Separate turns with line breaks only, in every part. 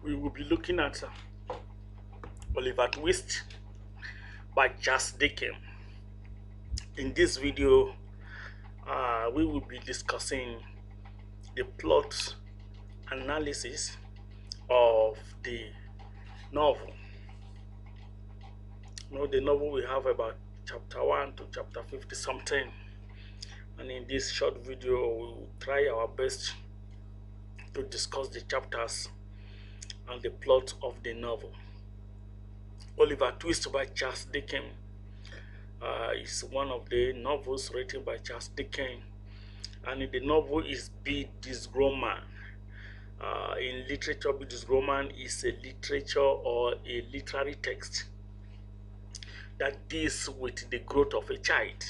we will be looking at Oliver Twist by Charles Dickens. In this video, we will be discussing the plot analysis of the novel. The novel we have about chapter 1 to chapter 50 something, and in this short video we will try our best to discuss the chapters and the plot of the novel. Oliver Twist by Charles Dickens is one of the novels written by Charles Dickens, and in the novel is Be This Grown Man. In literature, Be This Grown Man is a literature or a literary text that deals with the growth of a child.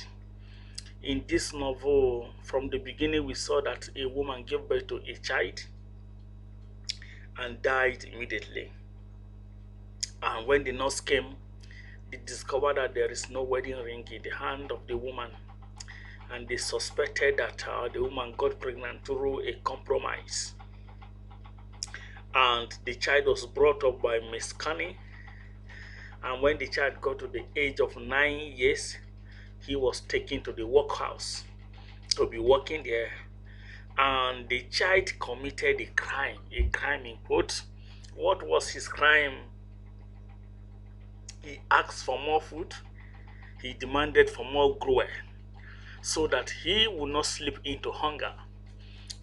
In this novel, from the beginning, we saw that a woman gave birth to a child and died immediately. And when the nurse came, they discovered that there is no wedding ring in the hand of the woman, and they suspected that the woman got pregnant through a compromise. And the child was brought up by Miss Connie, and when the child got to the age of 9 years, he was taken to the workhouse to be working there. And the child committed a crime in quotes. What was his crime? He asked for more food. He demanded for more gruel so that he would not slip into hunger.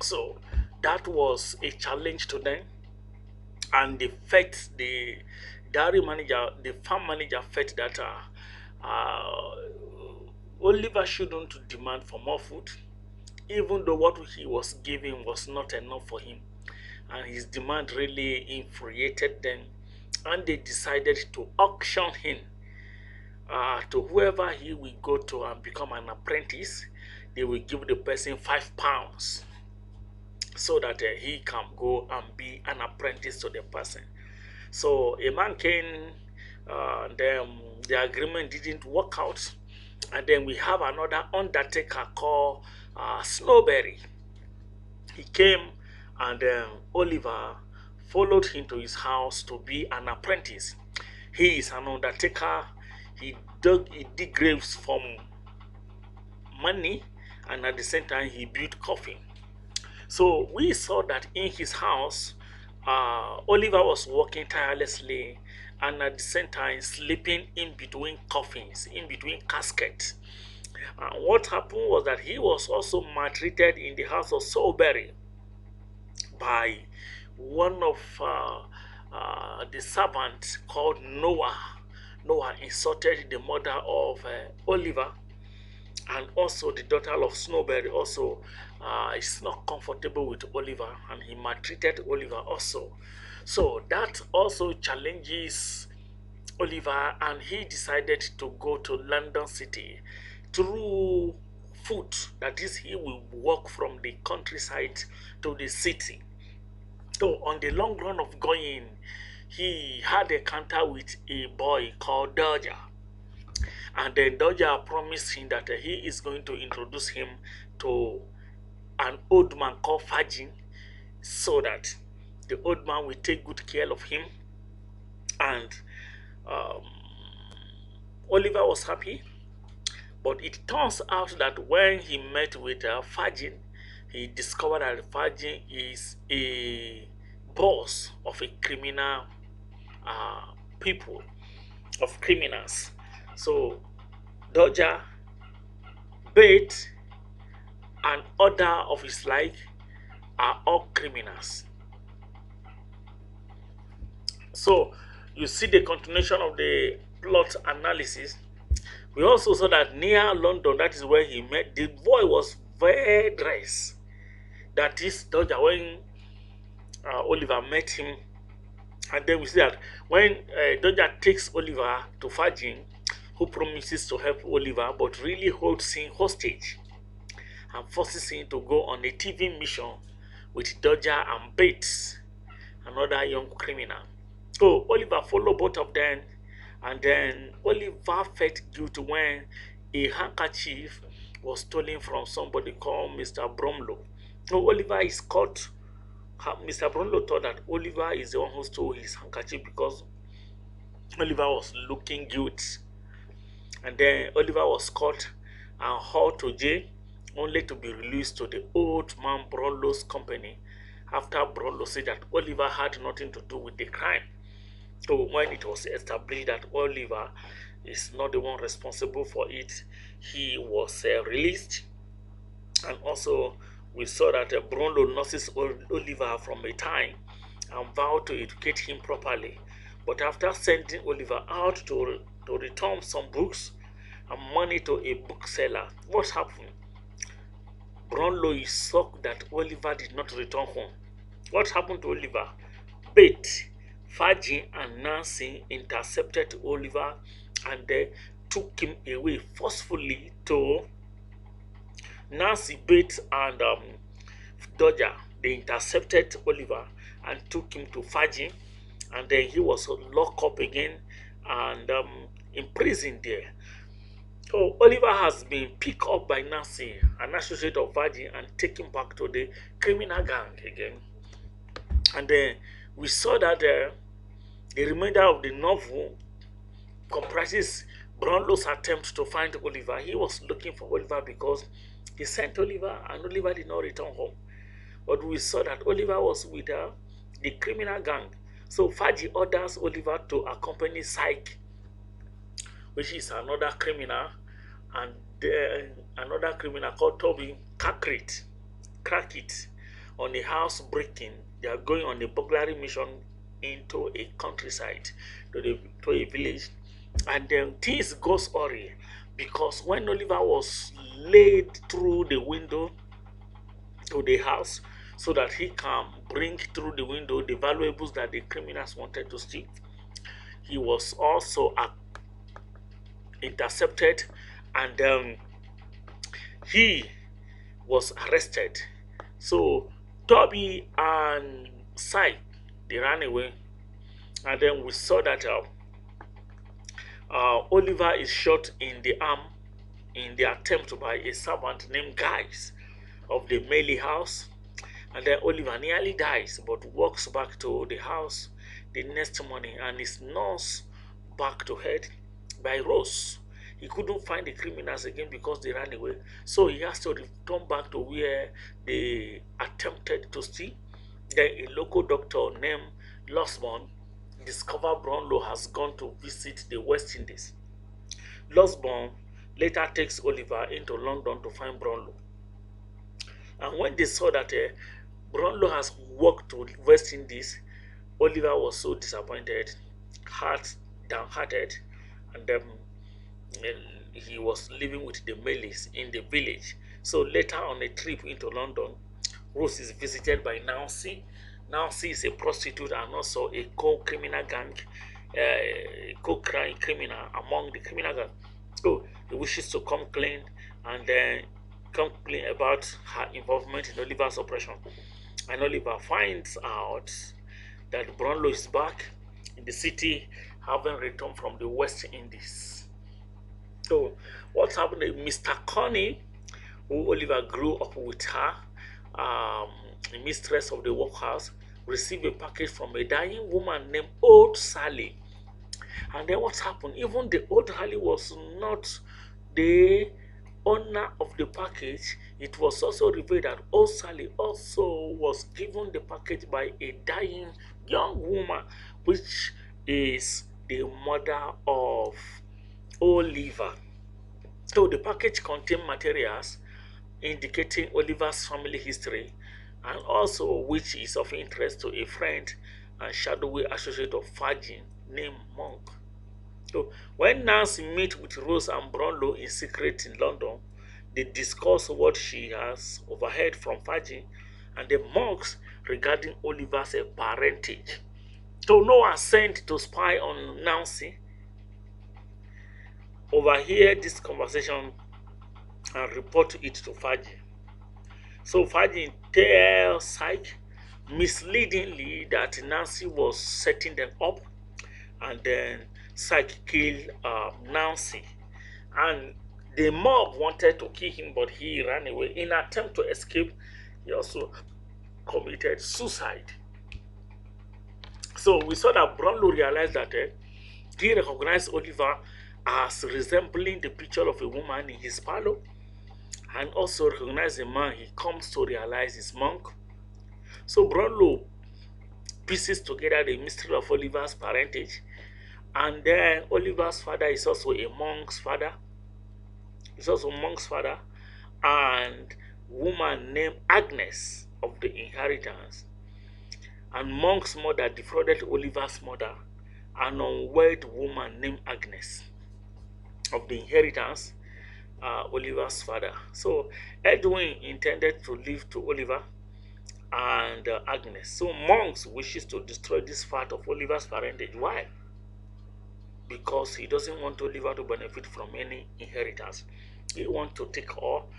So that was a challenge to them, and they felt the farm manager felt that Oliver shouldn't demand for more food, even though what he was giving was not enough for him, and his demand really infuriated them, and they decided to auction him to whoever he will go to and become an apprentice. They will give the person £5 so that he can go and be an apprentice to the person. So a man came, the agreement didn't work out, and then we have another undertaker called Snowberry. He came, and Oliver followed him to his house to be an apprentice. He is an undertaker. He dig graves from money, and at the same time he built coffin. So we saw that in his house, Oliver was working tirelessly, and at the same time sleeping in between coffins, in between caskets. What happened was that he was also maltreated in the house of Soulberry by one of the servants called Noah. Noah insulted the mother of Oliver, and also the daughter of Snowberry also is not comfortable with Oliver, and he maltreated Oliver also. So that also challenges Oliver, and he decided to go to London City through foot. That is, he will walk from the countryside to the city. So on the long run of going, he had a encounter with a boy called Dodger. And then Dodger promised him that he is going to introduce him to an old man called Fagin, so that the old man will take good care of him. And Oliver was happy, but it turns out that when he met with Fagin, he discovered that Fagin is a boss of a criminal people, of criminals. So Dodger, Bate, and other of his like are all criminals. So you see the continuation of the plot analysis. We also saw that near London, that is where he met, the boy was very dressed. That is Dodger when Oliver met him. And then we see that when Dodger takes Oliver to Fagin, who promises to help Oliver but really holds him hostage and forces him to go on a TV mission with Dodger and Bates, another young criminal. So Oliver followed both of them, and then Oliver felt guilty when a handkerchief was stolen from somebody called Mr. Bromlow. So Oliver is caught Mr. Brownlow thought that Oliver is the one who stole his handkerchief because Oliver was looking guilty. And then Oliver was caught and hauled to jail, only to be released to the old man Brownlow's company after Brownlow said that Oliver had nothing to do with the crime. So when it was established that Oliver is not the one responsible for it, he was released. And also we saw that Brownlow noticed Oliver from a time and vowed to educate him properly. But after sending Oliver out to return some books and money to a bookseller, what happened? Brownlow is shocked that Oliver did not return home. What happened to Oliver? Bate, Fagin, and Nancy intercepted Oliver and they took him away forcefully to Nancy, Bate, and Dodger. They intercepted Oliver and took him to Fagin, and then he was locked up again and imprisoned there. So Oliver has been picked up by Nancy, an associate of Fagin, and taken back to the criminal gang again. And then we saw that the remainder of the novel comprises Brownlow's attempt to find Oliver. He was looking for Oliver because he sent Oliver and Oliver did not return home. But we saw that Oliver was with the criminal gang. So Fagin orders Oliver to accompany Syke, which is another criminal, and another criminal called Toby Crackit, on a house breaking. They are going on a burglary mission into a countryside, to a village, and then things goes awry because when Oliver was laid through the window to the house so that he can bring through the window the valuables that the criminals wanted to steal, he was also intercepted and he was arrested. So Toby and Syke, they ran away, and then we saw that Oliver is shot in the arm in the attempt by a servant named Guys of the Melee house, and then Oliver nearly dies but walks back to the house the next morning and is nursed back to health by Rose. He couldn't find the criminals again because they ran away, so he has to return back to where they attempted to steal. Then a local doctor named Losborn discovered Brownlow has gone to visit the West Indies. Losborn later takes Oliver into London to find Brownlow. And when they saw that Brownlow has walked to West Indies, Oliver was so disappointed, downhearted, and he was living with the Malays in the village. So later on a trip into London, Rose is visited by Nancy. Nancy is a prostitute and also a co-criminal gang, criminal among the criminal gang. So he wishes to come clean and then complain about her involvement in Oliver's operation. And Oliver finds out that Brownlow is back in the city, having returned from the West Indies. So what's happened is Mr. Connie, who Oliver grew up with her, the mistress of the workhouse, received a package from a dying woman named Old Sally. And then what happened? Even the Old Sally was not the owner of the package. It was also revealed that Old Sally also was given the package by a dying young woman, which is the mother of Oliver. So the package contained materials indicating Oliver's family history and also which is of interest to a friend and shadowy associate of Fagin named Monk. So when Nancy meets with Rose and Brownlow in secret in London, they discuss what she has overheard from Fagin and the Monks regarding Oliver's parentage. So Noah sent to spy on Nancy, overhear this conversation and report it to Fagin. So Fagin tells Syke misleadingly that Nancy was setting them up, and then Syke killed Nancy. And the mob wanted to kill him, but he ran away. In an attempt to escape, he also committed suicide. So we saw that Brownlow realized that he recognized Oliver as resembling the picture of a woman in his parlor, and also recognized a man he comes to realize is Monk. So Brownlow pieces together the mystery of Oliver's parentage, and then Oliver's father is also a monk's father. He's also Monk's father, and woman named Agnes of the inheritance. And Monk's mother defrauded Oliver's mother, an unwed woman named Agnes of the inheritance, Oliver's father. So Edwin intended to leave to Oliver and Agnes. So Monks wishes to destroy this part of Oliver's parentage. Why? Because he doesn't want Oliver to benefit from any inheritance. He wants to take all.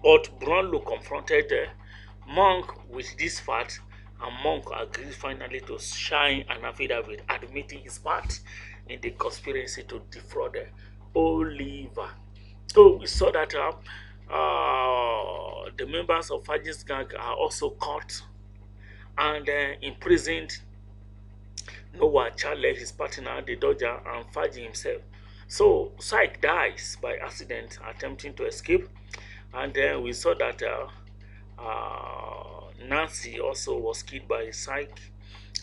But Brownlow confronted Monk with this fact, and Monk agreed finally to sign an affidavit admitting his part in the conspiracy to defraud Oliver. So we saw that the members of Fudge's gang are also caught and imprisoned. Noah, Charlie, his partner, the Dodger, and Fudge himself. So Syke dies by accident attempting to escape, and then we saw that Nancy also was killed by Syke,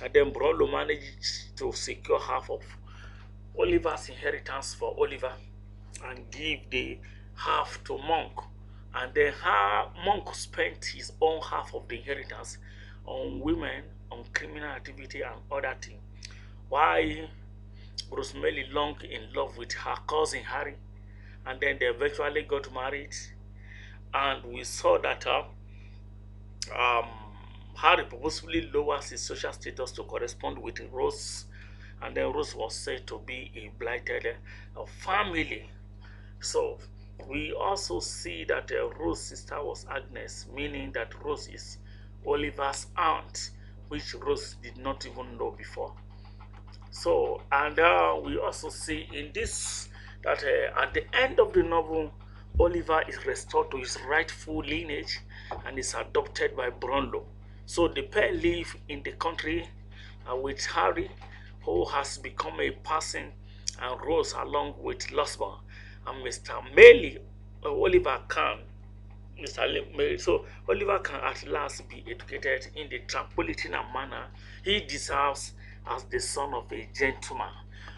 and then Brownlow managed to secure half of Oliver's inheritance for Oliver and give the half to Monk, and then Monk spent his own half of the inheritance on women, on criminal activity, and other things. Why Rosemary long in love with her cousin Harry, and then they eventually got married, and we saw that Harry purposefully lowers his social status to correspond with Rose, and then Rose was said to be a blighted family. So we also see that Rose's sister was Agnes, meaning that Rose is Oliver's aunt, which Rose did not even know before. So, and we also see in this that at the end of the novel, Oliver is restored to his rightful lineage and is adopted by Brownlow. So the pair live in the country with Harry, who has become a person, and Rose along with Losman and Mr. Maley. Oliver can So Oliver can at last be educated in the tranquility and manner he deserves as the son of a gentleman.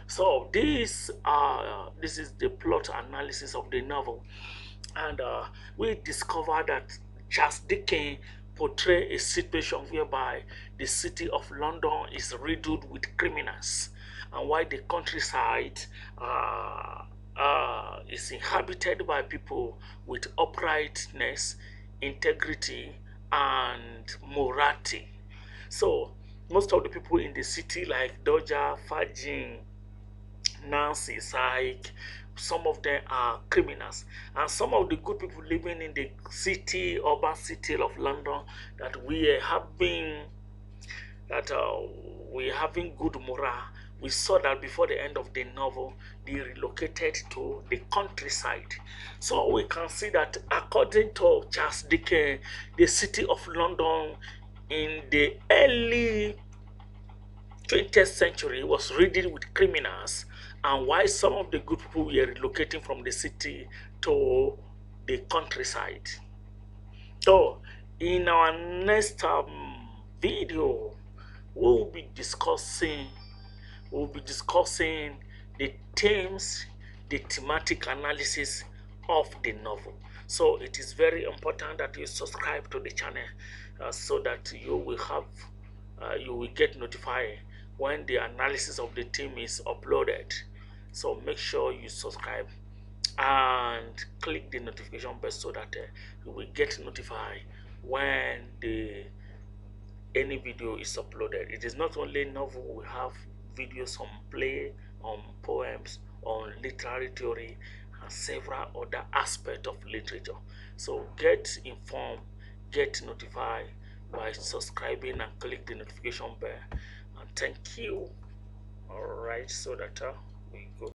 So this is the plot analysis of the novel, and we discover that Charles Dickens portray a situation whereby the city of London is riddled with criminals, and why the countryside is inhabited by people with uprightness, integrity, and morality. So most of the people in the city, like Dodger, Fajin, Nancy, Syke, some of them are criminals, and some of the good people living in the city, urban city of London, that we are having good morale. We saw that before the end of the novel, they relocated to the countryside. So we can see that according to Charles Dickens, the city of London in the early 20th century was riddled with criminals, and why some of the good people were relocating from the city to the countryside. So in our next video, we'll be discussing the themes, the thematic analysis of the novel. So it is very important that you subscribe to the channel so that you will get notified when the analysis of the theme is uploaded. So make sure you subscribe and click the notification bell so that you will get notified when any video is uploaded. It is not only novel, we have videos on play, on poems, on literary theory, and several other aspects of literature. So get informed, get notified by subscribing and click the notification bell. And thank you. All right, so that we go.